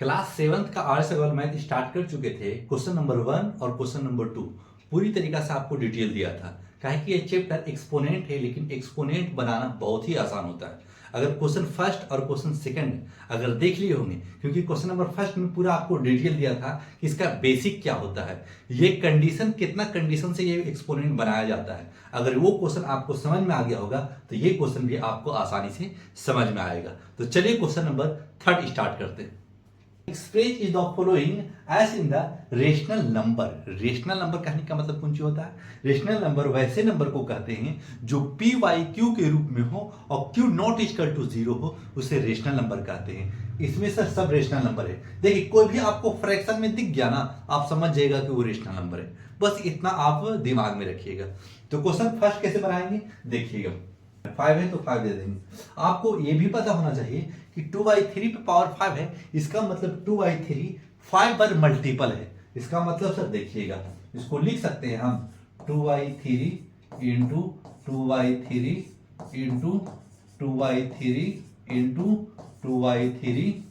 Class 7th का arts सवाल math start कर चुके थे। क्वेश्चन नंबर 1 और क्वेश्चन नंबर 2 पूरी तरीका से आपको डिटेल दिया था। काहे कि ये चैप्टर एक्सपोनेंट है, लेकिन एक्सपोनेंट बनाना बहुत ही आसान होता है। अगर क्वेश्चन फर्स्ट और क्वेश्चन सेकंड अगर देख लिए होंगे, क्योंकि क्वेश्चन नंबर फर्स्ट में पूरा आपको डिटेल दिया था कि इसका बेसिक क्या होता है, ये कंडीशन कितना कंडीशन से ये एक्सपोनेंट बनाया जाता है। अगर वो क्वेश्चन आपको समझ में आ गया होगा तो ये क्वेश्चन भी आपको आसानी से समझ में आएगा। तो चलिए क्वेश्चन नंबर 3 स्टार्ट करते हैं। Express is the following as in the rational number. Rational number कहने का मतलब कौन सी होता है? रेशनल नंबर वैसे नंबर को कहते हैं जो पी वाई क्यू के रूप में हो और क्यू नॉट इक्वल टू 0 हो, उसे रेशनल नंबर कहते हैं। इसमें से सब रेशनल नंबर है। देखिए कोई भी आपको फ्रैक्शन में दिख गया ना, आप समझ जाएगा कि वो रेशनल नंबर है। बस इतना आप दिमाग में रखिएगा। तो क्वेश्चन फर्स्ट कैसे बनाएंगे देखिएगा। 5 है तो 5 दे देंगे। आपको ये भी पता होना चाहिए कि 2/3 पे पावर 5 है, इसका मतलब 2/3 5 पर मल्टीपल है। इसका मतलब सर देखिएगा, इसको लिख सकते हैं हम 2/3 इंटू 2/3 इंटू 2/3 इंटू 2/3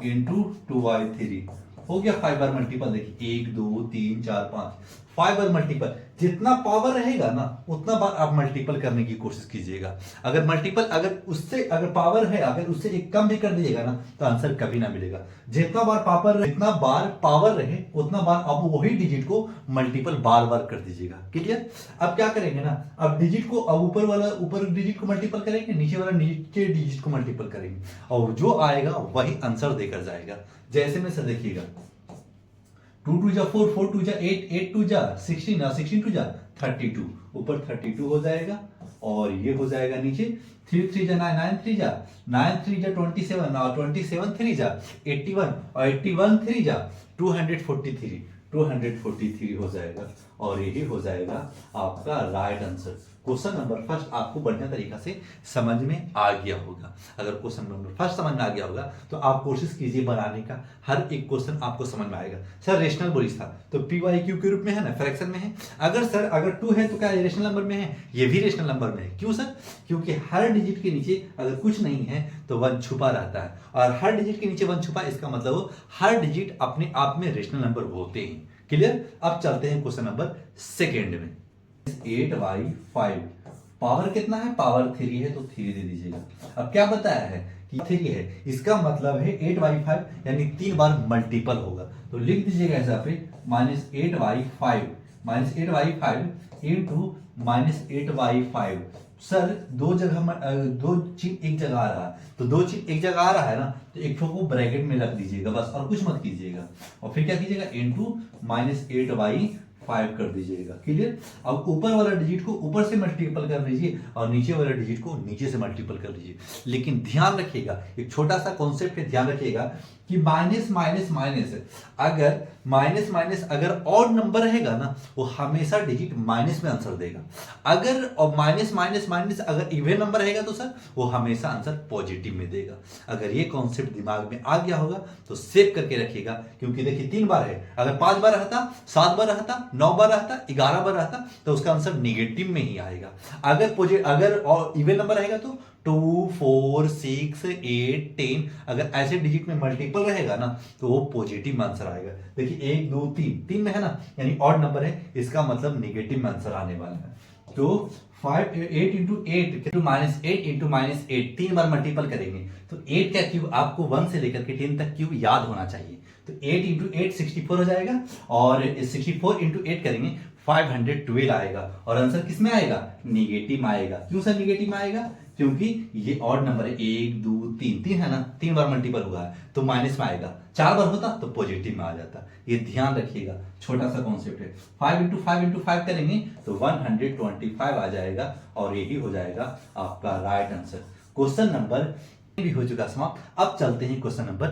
इंटू 2/3 हो गया 5 बार मल्टीपल। देखिए 1 2 3 4 5 5 बार मल्टीपल। जितना पावर रहेगा ना उतना बार आप मल्टीपल करने की कोशिश कीजिएगा। अगर मल्टीपल अगर पावर है, अगर उससे एक कम भी कर दीजिएगा ना तो आंसर कभी ना मिलेगा। जितना बार पावर रहे उतना बार आप वही डिजिट को मल्टीपल बार बार कर दीजिएगा। क्लियर? अब क्या करेंगे ना, अब डिजिट को अब ऊपर डिजिट को मल्टीपल करेंगे, नीचे डिजिट को मल्टीपल करेंगे और जो आएगा वही आंसर देकर जाएगा। जैसे में सर देखिएगा 2 2 जा 4 4 2 जा 8 8 2 जा 16 16 2 जा 32, ऊपर 32 हो जाएगा और ये हो जाएगा नीचे 3 3 जा 9 9 3 जा 9 3 जा 27 और 27 3 जा 81 और 81 3 जा 243 हो जाएगा और यही हो जाएगा आपका right answer. Question number first आपको बढ़िया तरीका से समझ में आ गया होगा। अगर क्वेश्चन नंबर फर्स्ट समझ में आ गया होगा तो आप कोशिश कीजिए बनाने का, हर एक क्वेश्चन आपको समझ में आएगा। सर रेशनल बोलिस था तो पी वाई क्यू के रूप में है ना, फ्रैक्शन में है। अगर 2 है तो क्या रेशनल नंबर में है? ये भी रेशनल नंबर में है। क्यों सर? क्योंकि हर डिजिट के नीचे अगर कुछ नहीं है तो 1 छुपा रहता है, और हर डिजिट के नीचे 1 छुपा, इसका मतलब हर डिजिट अपने आप में रेशनल नंबर होते हैं। क्लियर? अब चलते हैं क्वेश्चन नंबर सेकेंड में। 8/5 पावर कितना है? पावर 3 है तो 3 दे दीजिएगा। अब क्या बताया है कि 3 है, इसका मतलब है 8/5 यानी 3 बार मल्टीपल होगा। तो लिख दीजिएगा ऐसा पे -8/5 इंटू -8/5। सर दो चीज एक जगह आ रहा है, तो दो चीज एक जगह आ रहा है ना, तो एक ठो को ब्रैकेट में रख दीजिएगा बस, और कुछ मत कीजिएगा। और फिर क्या कीजिएगा इंटू -8/5 कर दीजिएगा। क्लियर? अब ऊपर वाला डिजिट को ऊपर से मल्टीपल कर लीजिए और नीचे वाला डिजिट को नीचे से मल्टीपल कर लीजिए। लेकिन ध्यान रखिएगा, एक छोटा सा कॉन्सेप्ट है, ध्यान रखिएगा कि माइनस माइनस माइनस अगर ऑड नंबर रहेगा ना वो हमेशा डिजिट माइनस में आंसर देगा। अगर और माइनस माइनस माइनस अगर इवन नंबर रहेगा तो सर वो हमेशा आंसर पॉजिटिव में देगा। अगर ये कॉन्सेप्ट दिमाग में आ गया होगा तो सेव करके रखिएगा, क्योंकि देखिए 3 बार है। अगर 5 बार रहता, 7 बार रहता, 9 बार रहता, 11 बार रहता तो उसका आंसर निगेटिव में ही आएगा। अगर और इवन नंबर रहेगा तो 2 4 6 8 10 अगर ऐसे डिजिट में मल्टीपल रहेगा ना तो वो पॉजिटिव में आंसर आएगा। देखिए 1 2 3 में है ना, यानी ऑड नंबर है, इसका मतलब निगेटिव में आंसर आने वाला है। तो 8 इंटू 8 इंटू -8 3 बार मल्टीपल करेंगे तो 8 का क्यूब आपको 1 से लेकर के 10 तक क्यूब याद होना चाहिए। तो 8 इंटू 8 64 हो जाएगा, और 64 इंटू 8 करेंगे 512 आएगा, और आंसर किस में आएगा? निगेटिव में आएगा। क्यों सर निगेटिव में आएगा? क्योंकि ये ऑड नंबर है, 1 2 3 है ना, 3 बार मल्टीपल हुआ है तो माइनस में आएगा। 4 बार होता तो पॉजिटिव में आ जाता। ये ध्यान रखिएगा, छोटा सा कॉन्सेप्ट है। 5 इंटू 5 करेंगे तो 125 आ जाएगा, और यही हो जाएगा आपका राइट आंसर। क्वेश्चन नंबर भी हो चुका समाप्त। अब चलते हैं क्वेश्चन नंबर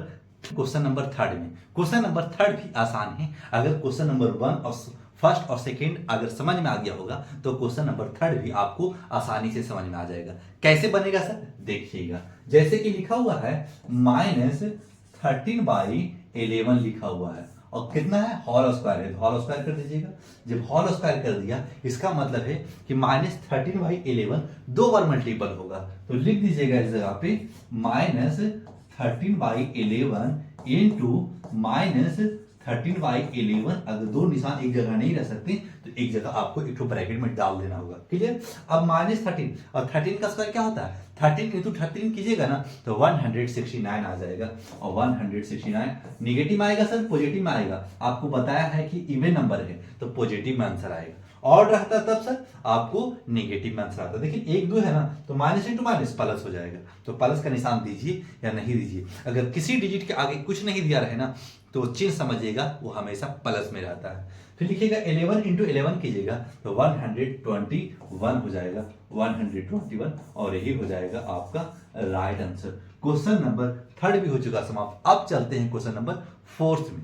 3 में। क्वेश्चन नंबर 3 भी आसान है। अगर क्वेश्चन नंबर 1 और फर्स्ट और सेकंड अगर समझ में आ गया होगा तो क्वेश्चन नंबर 3 भी आपको आसानी से समझ में आ जाएगा। कैसे बनेगा सर देखिएगा। जैसे कि लिखा हुआ है -13/11 लिखा हुआ है, और कितना है? होल स्क्वायर है, होल स्क्वायर कर दीजिएगा। जब होल स्क्वायर कर दिया इसका मतलब है कि -13/11 2 बार मल्टीपल होगा। तो लिख दीजिएगा इस जगह पे -13/11 इंटू माइनस 13/11। अगर दो निशान एक जगह नहीं रह सकते तो एक जगह आपको एक ब्रैकेट में डाल देना होगा। क्लियर? अब -13 और 13 का स्क्वायर क्या होता है? 13 इंटू 13 कीजिएगा ना तो 169 आ जाएगा। और 169 निगेटिव में आएगा सर, पॉजिटिव में आएगा? आपको बताया है कि इवन नंबर है तो पॉजिटिव में आंसर आएगा। ऑड रहता तब सर आपको नेगेटिव में आंसर आता। देखिए 1 2 है ना तो माइनस इंटू माइनस प्लस हो जाएगा। तो प्लस का निशान दीजिए या नहीं दीजिए। अगर किसी डिजिट के आगे कुछ नहीं दिया रहे ना तो चिन्ह समझिएगा वो हमेशा प्लस में रहता है। फिर लिखिएगा 11 इंटू 11 कीजिएगा तो 121 हो जाएगा, 121। और यही हो जाएगा आपका राइट आंसर। क्वेश्चन नंबर 3 भी हो चुका समाप्त। अब चलते हैं क्वेश्चन नंबर 4 में।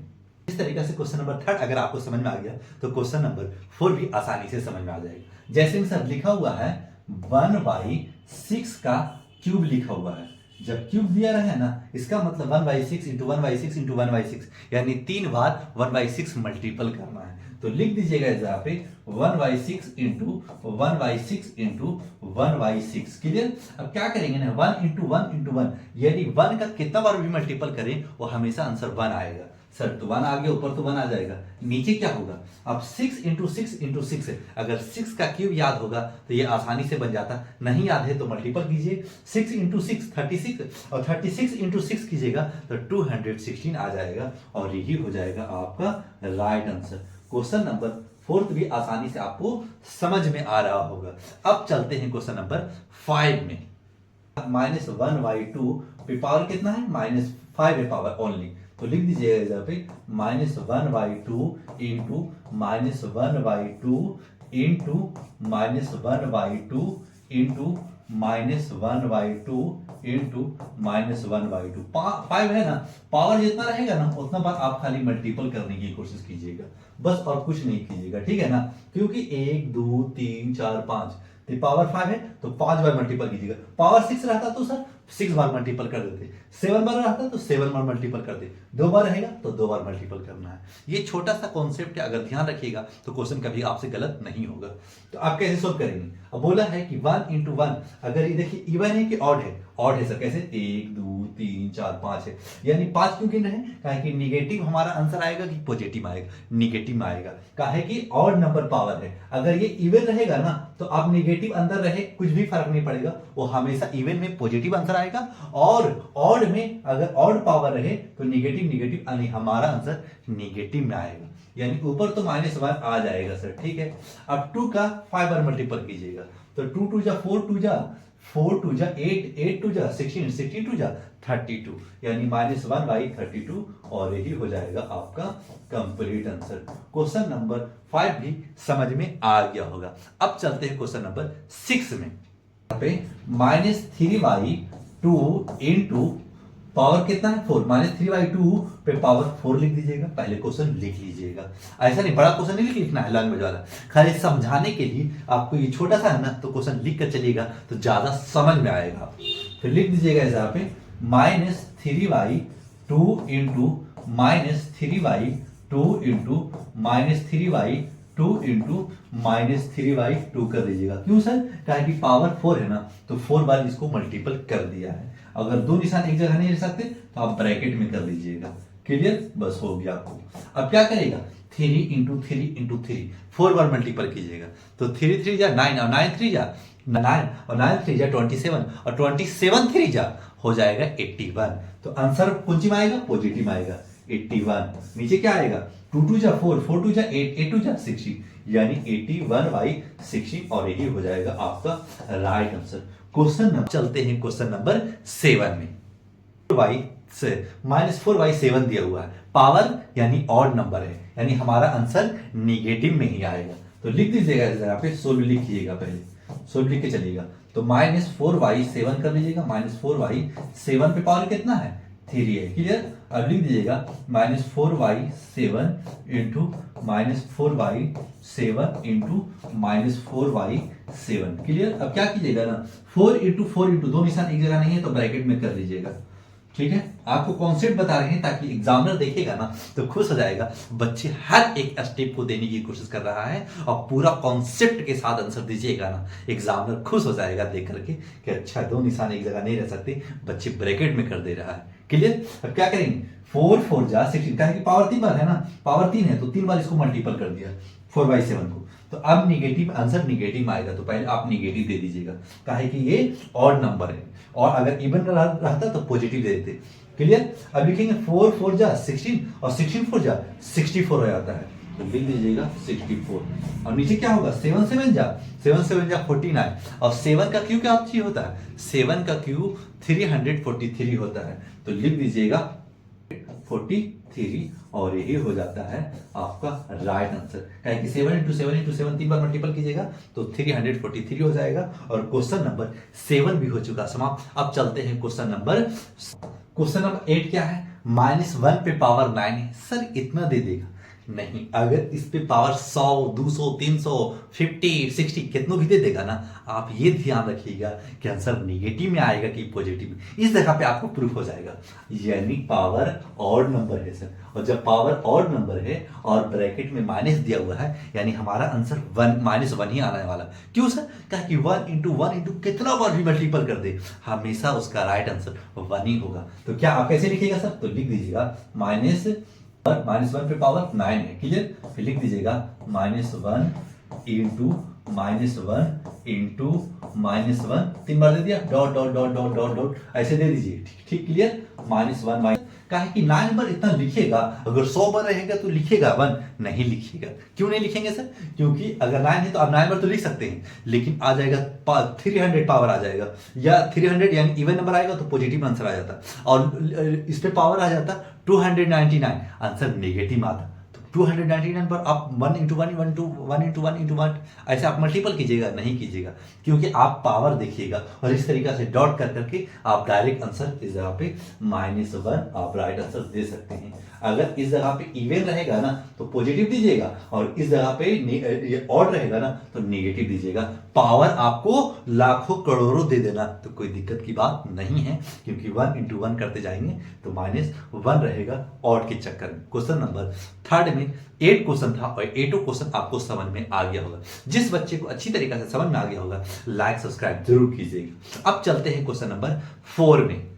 इस तरीके से क्वेश्चन नंबर 3 अगर आपको समझ में आ गया तो क्वेश्चन नंबर 4 भी आसानी से समझ में आ जाएगा। जैसे सर लिखा हुआ है 1/6 का क्यूब लिखा हुआ है। जब क्यूब दिया रहा है ना इसका मतलब 1/6 इंटू 1/6 इंटू 1/6 यानी 3 बार 1/6 मल्टीपल करना है। तो लिख दीजिएगा यहाँ पे 1/6 इंटू 1/6 इंटू 1/6। क्लियर? अब क्या करेंगे ना 1 इंटू 1 इंटू 1 यानी 1 का कितना बार भी मल्टीपल करें वो हमेशा आंसर 1 आएगा। सर तो 1 आ गया, ऊपर तो 1 आ जाएगा, नीचे क्या होगा? अब 6 इंटू 6 इंटू 6 है। अगर 6 का क्यूब याद होगा तो ये आसानी से बन जाता। नहीं याद है तो मल्टीपल कीजिए। 6 इंटू 6 36 और 36 इंटू 6 कीजिएगा तो 216 आ जाएगा। और यही हो जाएगा आपका राइट आंसर। क्वेश्चन नंबर 4 भी आसानी से आपको समझ में आ रहा होगा। अब चलते हैं क्वेश्चन नंबर 5 में। -1/2 पे पावर कितना है? -5 है पावर ओनली। तो लिख दीजिएगा इधर पे -1/2 इंटू -1/2 इंटू -1/2 इंटू -1/2 इंटू -1/2। 5 है ना, पावर जितना रहेगा ना उतना बार आप खाली मल्टीपल करने की कोशिश कीजिएगा, बस और कुछ नहीं कीजिएगा। ठीक है ना? क्योंकि 1 2 3 4 5 पावर 5 है तो 5 बार मल्टीपल कीजिएगा। पावर 6 रहता तो सर 6 बार मल्टीपल कर देते। 7 बार रहता तो 7 बार मल्टीपल कर दे। 2 बार रहेगा तो 2 बार मल्टीपल करना है। ये छोटा सा कॉन्सेप्ट है, अगर ध्यान रखिएगा तो क्वेश्चन कभी आपसे गलत नहीं होगा। तो आप कैसे सोल्व करेंगे? अब बोला है कि 1 इंटू 1, अगर ये देखिए इवन है कि ऑड है? ऑड है सर। कैसे? 1 2 3 4 5 है, यानी 5 क्यों गिन रहे हैं? काहे कि निगेटिव हमारा आंसर आएगा कि पॉजिटिव आएगा? निगेटिव में आएगा। काहे कि ऑड नंबर पावर है। अगर ये इवन रहेगा ना तो आप निगेटिव अंदर रहे कुछ भी फर्क नहीं पड़ेगा, वो हमेशा इवन में पॉजिटिव आंसर आएगा। और ऑड में अगर ऑड पावर रहे तो निगेटिव निगेटिव यानी हमारा आंसर निगेटिव में आएगा। यानी ऊपर तो -1 आ जाएगा सर। ठीक है? अब 2 का 5 बार मल्टीपल कीजिएगा तो 2 2 जा 4 2 जा 4 2 जा 8 8 2 जा 16 16 2 जा 32 यानी -1/32। और यही हो जाएगा आपका कंप्लीट आंसर। क्वेश्चन नंबर 5 भी समझ में आ गया होगा। अब चलते हैं क्वेश्चन नंबर 6 में। यहाँ पे -3/2 इंटू पावर कितना है? 4। -3/2 पे पावर 4 लिख दीजिएगा। पहले क्वेश्चन लिख लीजिएगा। ऐसा नहीं बड़ा क्वेश्चन नहीं लिखना है लैंग्वेज वाला, खाली समझाने के लिए आपको ये छोटा सा है ना तो क्वेश्चन लिख कर चलिएगा तो ज्यादा समझ में आएगा। फिर लिख दीजिएगा यहाँ पे -3/2 इंटू -3/2 इंटू -3/2 इंटू -3/2 कर दीजिएगा। क्यों सर? कारण कि पावर 4 है ना तो 4 बार इसको मल्टीपल कर दिया है। अगर दो निशान एक जगह नहीं रह सकते तो आप ब्रैकेट में कर लीजिएगा। क्लियर? बस हो गया आपको। अब क्या करेगा? 3 इंटू 3 इंटू 3 4 बार मल्टीपल कीजिएगा तो 3 3 जा 9 और 9 3 जा 9 और 9 3 जा 27 और 27 3 जा हो जाएगा 81। तो आंसर कौन सी में आएगा? पॉजिटिव में आएगा 81। नीचे क्या आएगा? 2 2 जा 4 4 2 जा 8 8 2 जा 60 यानी 81/60। और यही हो जाएगा आपका राइट आंसर। क्वेश्चन नंबर चलते हैं क्वेश्चन नंबर 7 में। -4/7 दिया हुआ है, पावर यानी ऑड नंबर है, यानी हमारा आंसर निगेटिव में ही आएगा। तो लिख दीजिएगा यहाँ पे, सोल्व लिखिएगा, पहले सोल्व लिख के चलिएगा। तो -4/7 कर लीजिएगा। -4/7 पे पावर कितना है? 3 है। क्लियर? अब लिख दीजिएगा -4/7 इंटू -4/7 इंटू -4/7। क्लियर? अब क्या कीजिएगा ना 4 इंटू 4 इंटू दो निशान एक जगह नहीं है तो ब्रैकेट में कर लीजिएगा। ठीक है? आपको कॉन्सेप्ट बता रहे हैं ताकि एग्जामिनर देखेगा ना तो खुश हो जाएगा। बच्चे हर एक स्टेप को देने की कोशिश कर रहा है और पूरा कॉन्सेप्ट के साथ आंसर दीजिएगा ना, एग्जामिनर खुश हो जाएगा देख करके कि अच्छा दो निशान एक जगह नहीं रह सकते, बच्चे ब्रैकेट में कर दे रहा है। क्लियर। अब क्या करेंगे, 4 4 जा 16, कहा कि पावर 3 बार है ना, पावर 3 है तो 3 बार इसको मल्टीपल कर दिया 4/7 को, तो अब निगेटिव आंसर निगेटिव आएगा, तो पहले आप निगेटिव दे दीजिएगा, काहे कि ये ऑड नंबर है, और अगर इवन रहता तो पॉजिटिव दे देते। क्लियर। अब लिखेंगे 4 4 जा 16 और 16 4 जा 64 हो जाता है, तो लिख दीजिएगा 64। और नीचे क्या होगा, 7 7 जा 49, और 7 का क्यू क्या चाहिए होता है, 7 का क्यू 343 होता है, तो लिख दीजिएगा 43, और यही हो जाता है आपका राइट आंसर। है कि 7 × 7 × 7 3 बार मल्टीपल कीजिएगा तो 343 हो जाएगा, और क्वेश्चन नंबर 7 भी हो चुका समाप्त। अब चलते हैं क्वेश्चन नंबर 8 क्या है, -1 पे पावर 9 है। सर इतना दे देगा नहीं, अगर इस पे पावर 100 200 300 50 60 कितनों भी दे देगा ना, आप ये ध्यान रखिएगा कि आंसर नेगेटिव में आएगा कि पॉजिटिव में, इस जगह पे आपको प्रूफ हो जाएगा, यानी पावर ऑड नंबर है सर, और जब पावर ऑड नंबर है और ब्रैकेट में माइनस दिया हुआ है, यानी हमारा आंसर -1 ही आने वाला। क्यों सर, क्या कि 1 × 1 × कितना बार भी मल्टीपल कर दे, हमेशा उसका राइट आंसर 1 ही होगा। तो क्या आप कैसे लिखिएगा सर, तो लिख दीजिएगा -1 पे पावर 9 है, क्लियर, फिर लिख दीजिएगा -1 × -1 3 बार दे दिया, dot dot dot dot dot dot ऐसे दे दीजिए, ठीक क्लियर, -1 काहे कि 9 बार इतना लिखेगा, अगर 100 बार रहेगा तो लिखेगा 1 नहीं लिखेगा। क्यों नहीं लिखेंगे सर, क्योंकि अगर 9 है तो आप 9 बार तो लिख सकते हैं, लेकिन आ जाएगा 300 पावर आ जाएगा, या 300 यानी इवन नंबर आएगा तो पॉजिटिव आंसर आ जाता, और इस पे पावर आ जाता 299, आंसर नेगेटिव आता। 299 पर आप 1 × 1 1 × 1 × 1 ऐसे आप मल्टीपल कीजिएगा, नहीं कीजिएगा, क्योंकि आप पावर देखिएगा, और इस तरीका से डॉट कर करके आप डायरेक्ट आंसर इस जगह पे -1 आप राइट आंसर दे सकते हैं। अगर इस जगह पे इवन रहेगा ना तो पॉजिटिव दीजिएगा, और इस जगह पे ऑड रहेगा ना तो नेगेटिव दीजिएगा। पावर आपको लाखों करोड़ों दे देना तो कोई दिक्कत की बात नहीं है, क्योंकि 1 × 1 करते जाएंगे तो -1 रहेगा ऑड के चक्कर में। क्वेश्चन नंबर 3 में 8 क्वेश्चन था, और 8 क्वेश्चन आपको समझ में आ गया होगा। जिस बच्चे को अच्छी तरीके से समझ में आ गया होगा, लाइक सब्सक्राइब जरूर कीजिएगा। अब चलते हैं क्वेश्चन नंबर 4 में।